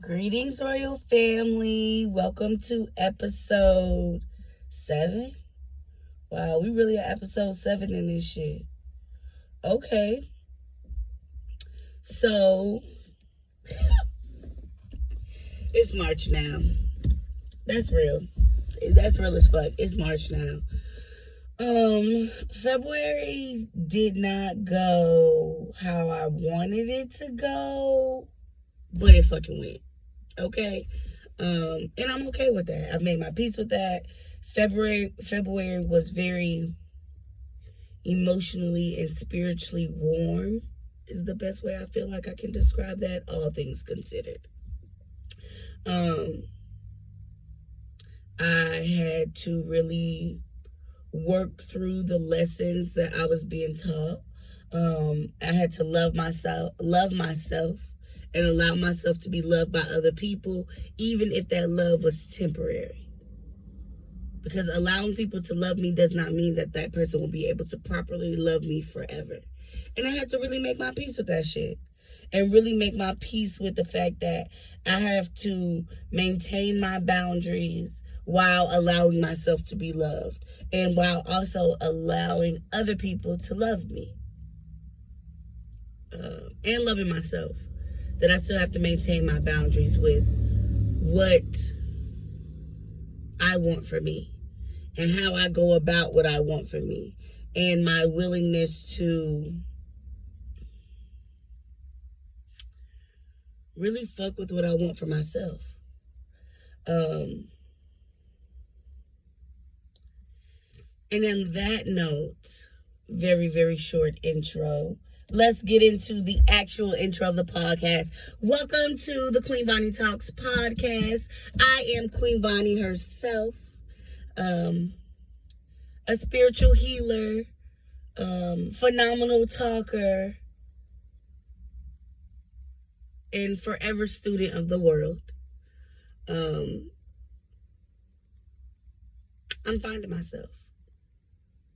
Greetings, royal family. Welcome to episode 7. Wow, we really are episode 7 in this shit. Okay. So, it's March now. That's real. That's real as fuck. It's March now. February did not go how I wanted it to go, but it fucking went. Okay. And I'm okay with that. I've made my peace with that. February was very emotionally and spiritually warm, is the best way I feel like I can describe that, all things considered. I had to really work through the lessons that I was being taught. I had to love myself, and allow myself to be loved by other people, even if that love was temporary. Because allowing people to love me does not mean that that person will be able to properly love me forever. And I had to really make my peace with that shit. And really make my peace with the fact that I have to maintain my boundaries while allowing myself to be loved. And while also allowing other people to love me. And loving myself. That I still have to maintain my boundaries with what I want for me and how I go about what I want for me and my willingness to really fuck with what I want for myself. And on that note, very, very short intro. Let's get into the actual intro of the podcast. Welcome to the Queen Vanii Talks podcast. I am Queen Vanii herself, a spiritual healer, phenomenal talker, and forever student of the world. I'm finding myself.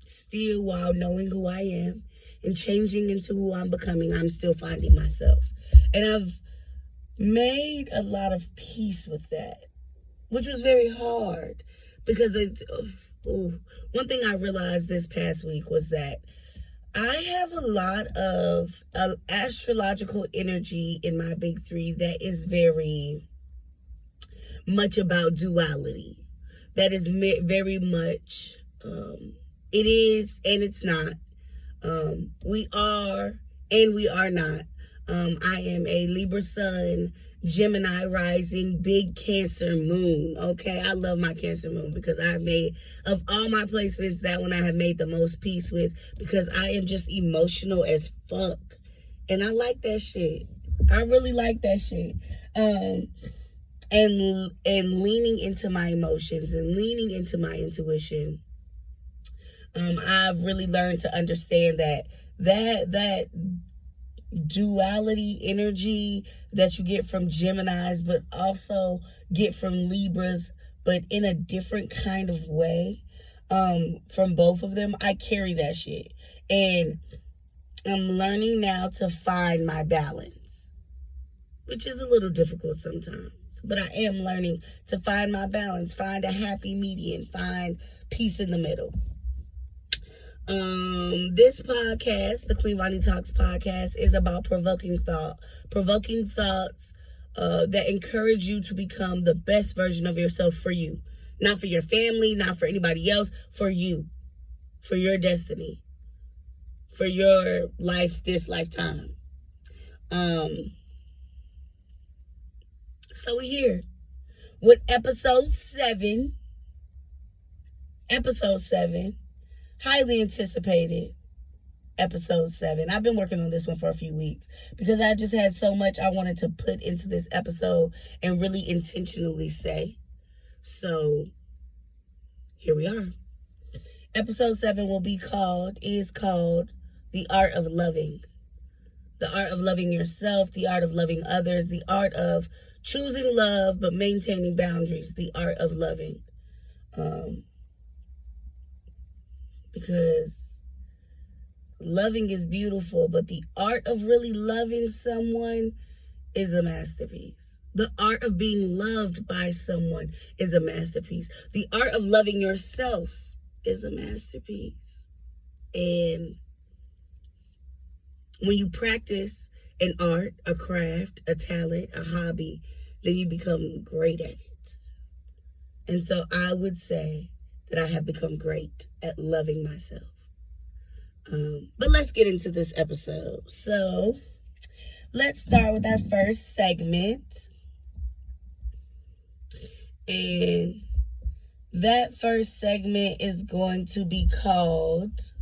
Still, while knowing who I am and changing into who I'm becoming, I'm still finding myself. And I've made a lot of peace with that, which was very hard because one thing I realized this past week was that I have a lot of astrological energy in my big 3 that is very much about duality. That is very much, it is and it's not. We are and we are not. I am a Libra sun, Gemini rising, big Cancer moon. Okay, I love my Cancer moon because I have made, of all my placements, that one I have made the most peace with because I am just emotional as fuck. And I like that shit. I really like that shit. And leaning into my emotions and leaning into my intuition. I've really learned to understand that duality energy that you get from Geminis, but also get from Libras, but in a different kind of way, from both of them. I carry that shit. And I'm learning now to find my balance, which is a little difficult sometimes. But I am learning to find my balance, find a happy median, find peace in the middle. This podcast, the Queen Vanii Talks podcast, is about provoking thoughts that encourage you to become the best version of yourself for you. Not for your family, not for anybody else, for you, for your destiny, for your life, this lifetime. So we're here with episode 7, highly anticipated episode 7. I've been working on this one for a few weeks because I just had so much I wanted to put into this episode and really intentionally say. So here we are. Episode 7 is called The Art of Loving. The art of loving yourself, the art of loving others, the art of choosing love but maintaining boundaries, the art of loving. Because loving is beautiful, but the art of really loving someone is a masterpiece. The art of being loved by someone is a masterpiece. The art of loving yourself is a masterpiece. And when you practice an art, a craft, a talent, a hobby, then you become great at it. And so I would say that I have become great at loving myself. But let's get into this episode. So let's start with our first segment. And that first segment is going to be called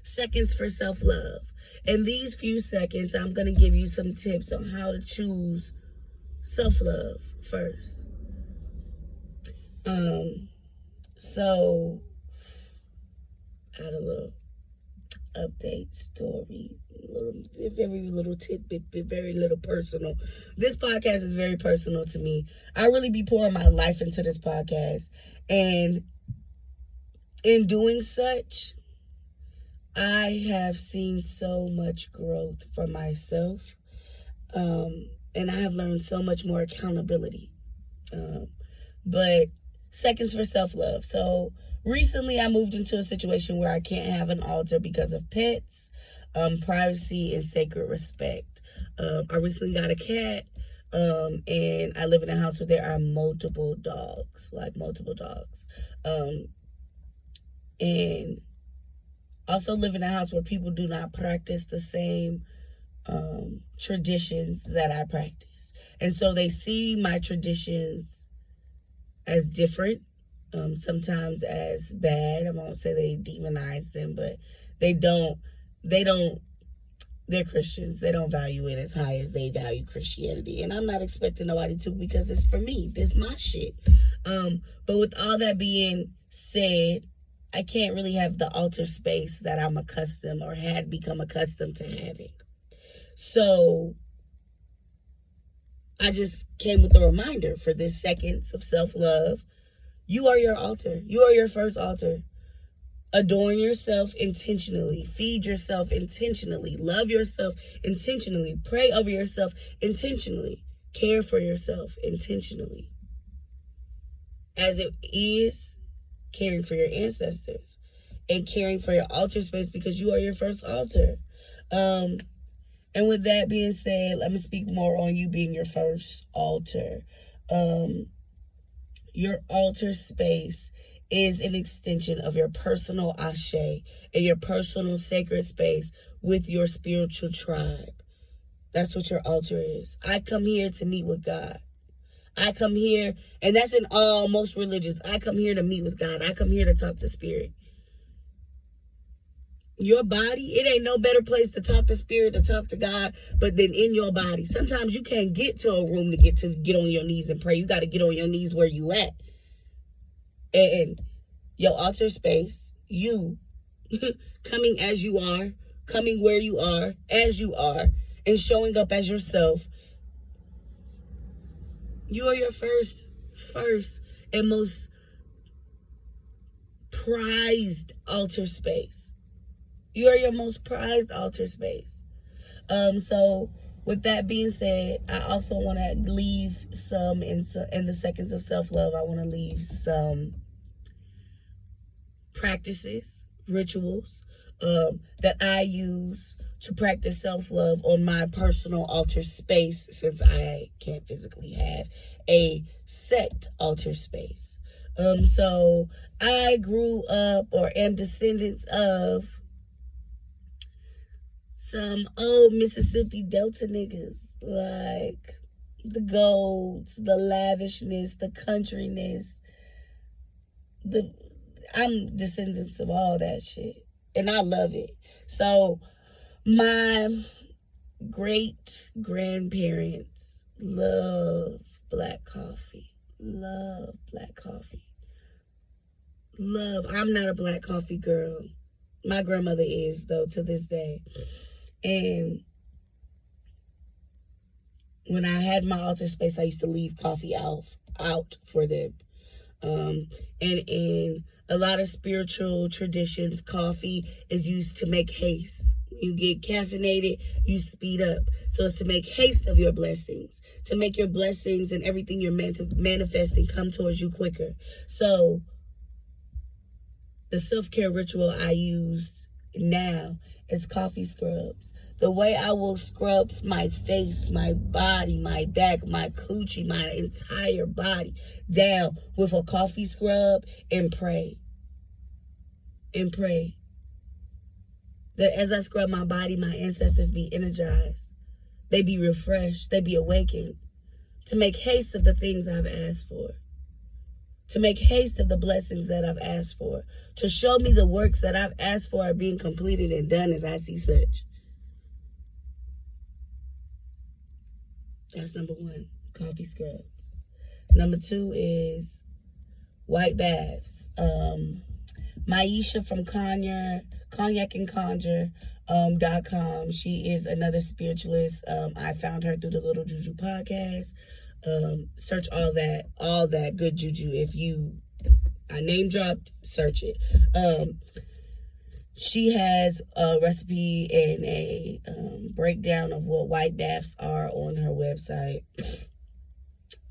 Seconds for Self-Love. In these few seconds, I'm going to give you some tips on how to choose self-love first. So I had a little update story, very little tidbit, very little personal. This podcast is very personal to me. I really be pouring my life into this podcast, and in doing such, I have seen so much growth for myself, and I have learned so much more accountability. But seconds for self-love. So recently I moved into a situation where I can't have an altar because of pets, privacy, and sacred respect. I recently got a cat, and I live in a house where there are multiple dogs. And also live in a house where people do not practice the same traditions that I practice. And so they see my traditions as different, sometimes as bad. I won't say they demonize them, but they're Christians. They don't value it as high as they value Christianity. And I'm not expecting nobody to, because it's for me. This is my shit. But with all that being said, I can't really have the altar space that I'm accustomed or had become accustomed to having. So I just came with a reminder for this seconds of self-love. You are your altar. You are your first altar. Adorn yourself intentionally. Feed yourself intentionally. Love yourself intentionally. Pray over yourself intentionally. Care for yourself intentionally. As it is caring for your ancestors and caring for your altar space, because you are your first altar. And with that being said, let me speak more on you being your first altar. Your altar space is an extension of your personal ashe and your personal sacred space with your spiritual tribe. That's what your altar is. I come here to meet with God. I come here, and that's in most religions. I come here to meet with God. I come here to talk to spirit. Your body, it ain't no better place to talk to spirit, to talk to God, but than in your body. Sometimes you can't get to a room to get on your knees and pray. You got to get on your knees where you at. And your altar space, you coming as you are, coming where you are, as you are, and showing up as yourself. You are your first and most prized altar space. You are your most prized altar space. So with that being said, I also want to leave some in the seconds of self-love. I want to leave some practices, rituals that I use to practice self-love on my personal altar space, since I can't physically have a set altar space. So I grew up, or am descendants of, some old Mississippi Delta niggas, like the golds, the lavishness, the countryness. I'm descendants of all that shit, and I love it. So my great grandparents love black coffee. Love black coffee. I'm not a black coffee girl. My grandmother is, though, to this day. And when I had my altar space, I used to leave coffee out for them. And in A lot of spiritual traditions, coffee is used to make haste. When you get caffeinated, you speed up. So it's to make haste of your blessings, to make your blessings and everything you're manifesting come towards you quicker. So the self-care ritual I use now is coffee scrubs. The way I will scrub my face, my body, my back, my coochie, my entire body down with a coffee scrub and pray. And pray that as I scrub my body, my ancestors be energized. They be refreshed. They be awakened to make haste of the things I've asked for. To make haste of the blessings that I've asked for. To show me the works that I've asked for are being completed and done as I see such. That's number one, coffee scrubs. Number two is white baths. Maisha from cognac.com. She is another spiritualist. I found her through the Little Juju podcast. Search all that good juju. If I name dropped, search it. She has a recipe and a breakdown of what white baths are on her website.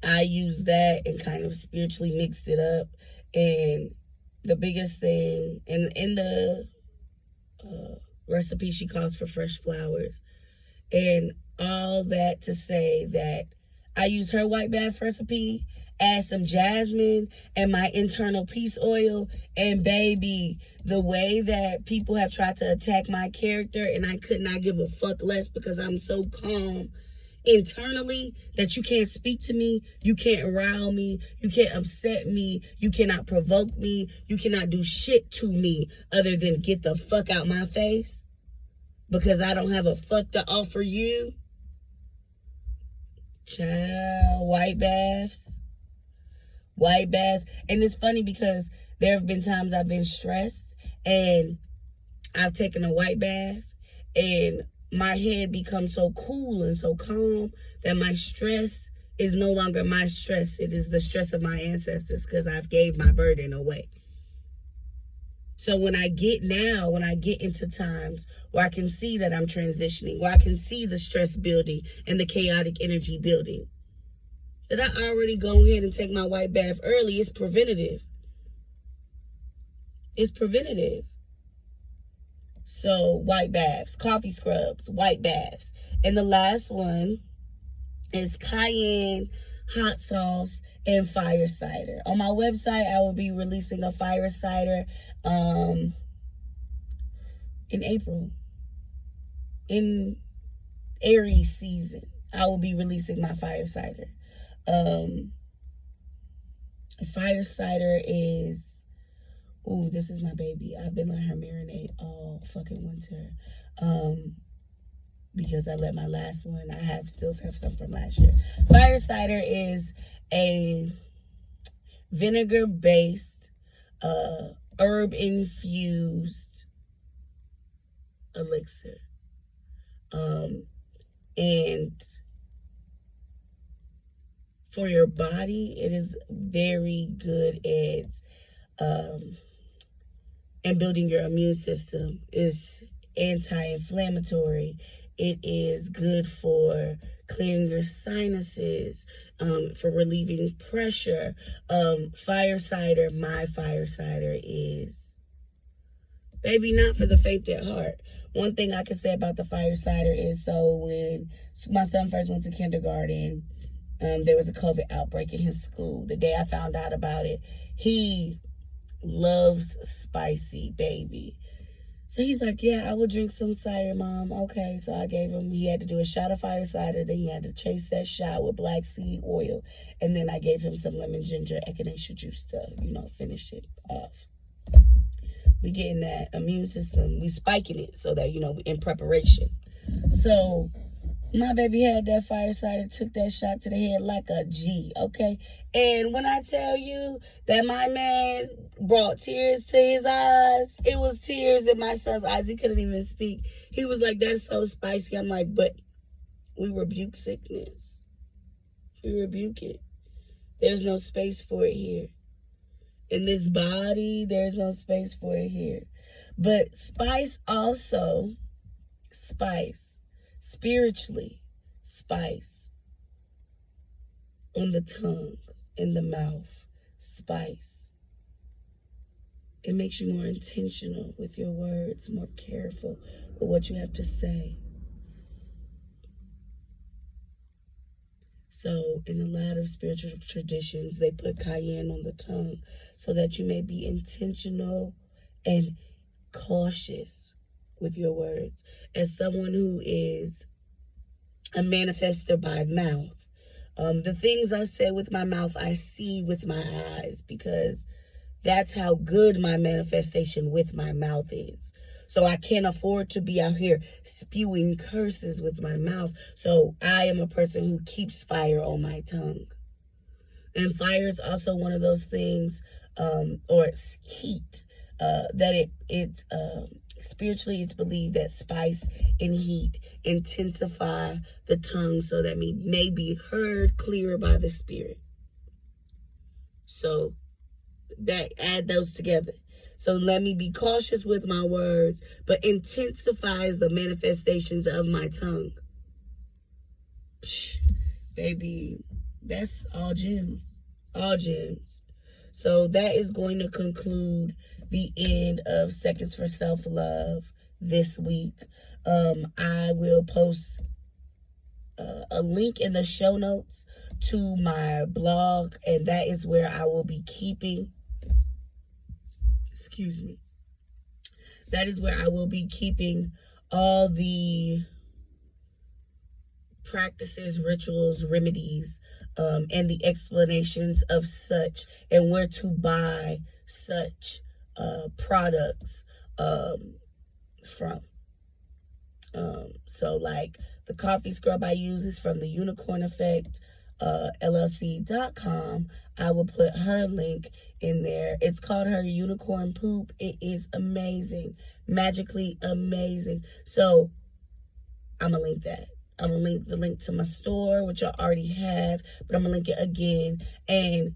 I used that and kind of spiritually mixed it up. And the biggest thing, in the recipe, she calls for fresh flowers. And all that to say that I use her white bath recipe, add some jasmine and my internal peace oil, and baby, the way that people have tried to attack my character, and I could not give a fuck less because I'm so calm internally that you can't speak to me, you can't rile me, you can't upset me, you cannot provoke me, you cannot do shit to me other than get the fuck out my face because I don't have a fuck to offer you. Child, white baths. And it's funny because there have been times I've been stressed and I've taken a white bath and my head becomes so cool and so calm that my stress is no longer my stress. It is the stress of my ancestors because I've gave my burden away. So when I get into times where I can see that I'm transitioning, where I can see the stress building and the chaotic energy building, that I already go ahead and take my white bath early. It's preventative. It's preventative. So white baths, coffee scrubs, white baths. And the last one is cayenne, hot sauce, and fire cider. On my website, I will be releasing a fire cider in April. In Aries season, I will be releasing my fire cider. Fire cider is, this is my baby. I've been letting her marinate all fucking winter. Because I let my last one, I still have some from last year. Fire cider is a vinegar-based, herb-infused elixir. And for your body, it is very good at and building your immune system. Is anti-inflammatory. It is good for clearing your sinuses, for relieving pressure. Fire cider, my fire cider is, baby, not for the faint at heart. One thing I can say about the fire cider is, so when my son first went to kindergarten, there was a COVID outbreak in his school. The day I found out about it, he loves spicy, baby. So he's like, yeah, I will drink some cider, Mom. Okay, so I gave him, he had to do a shot of fire cider. Then he had to chase that shot with black seed oil. And then I gave him some lemon ginger echinacea juice to, finish it off. We getting that immune system, we spiking it so that, in preparation. So my baby had that fire cider, took that shot to the head like a G, okay? And when I tell you that my man brought tears to his eyes, it was tears in my son's eyes. He couldn't even speak. He was like, that's so spicy. I'm like, but we rebuke sickness. We rebuke it. There's no space for it here. In this body, there's no space for it here. But spice also, spice, spiritually, spice. On the tongue, in the mouth, spice. It makes you more intentional with your words, more careful with what you have to say. So in a lot of spiritual traditions, they put cayenne on the tongue so that you may be intentional and cautious with your words. As someone who is a manifester by mouth, the things I say with my mouth, I see with my eyes, because that's how good my manifestation with my mouth is. So I can't afford to be out here spewing curses with my mouth. So I am a person who keeps fire on my tongue. And fire is also one of those things, or it's heat, that it's spiritually, it's believed that spice and heat intensify the tongue so that we may be heard clearer by the Spirit. So that, add those together. So let me be cautious with my words, but intensifies the manifestations of my tongue. Baby, that's all gems. All gems. So that is going to conclude the end of Seconds for Self-Love this week. I will post a link in the show notes to my blog, and that is where I will be keeping, that is where I will be keeping all the practices, rituals, remedies, and the explanations of such, and where to buy such products from. So like the coffee scrub I use is from the Unicorn Effect, LLC.com. I will put her link in there. It's called her Unicorn Poop. It is amazing, magically amazing. So I'm gonna link that. I'm gonna link the link to my store, which I already have, but I'm gonna link it again, and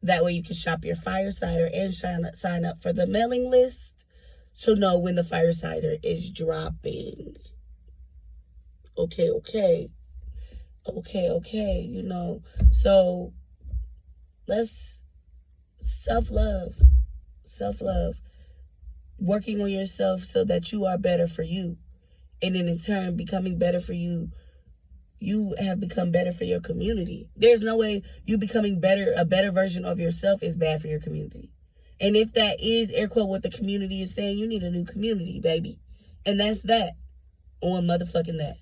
that way you can shop your fire cider and sign up for the mailing list to know when the fire cider is dropping. Okay. You know, so let's self-love, working on yourself so that you are better for you. And then in turn, becoming better for you, you have become better for your community. There's no way you becoming a better version of yourself is bad for your community. And if that is, air quote, what the community is saying, you need a new community, baby. And that's that on motherfucking that.